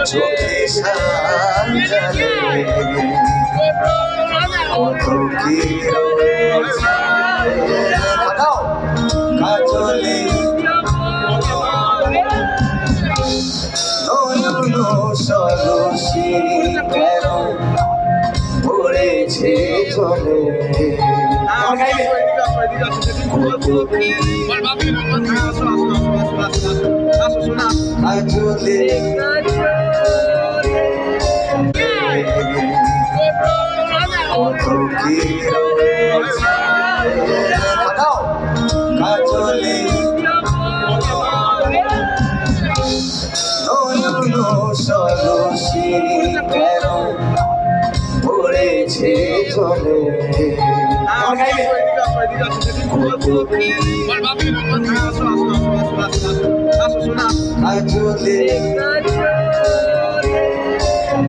চোখে সাজালে কত কি রয়েছে কাজলে নয়ন সরসী কেন পড়েছে চলে কত কি কাজলে কত কি রয়েছে কাজলে নয়ন সরসী কেন পড়েছে চলে কত কি কাজলে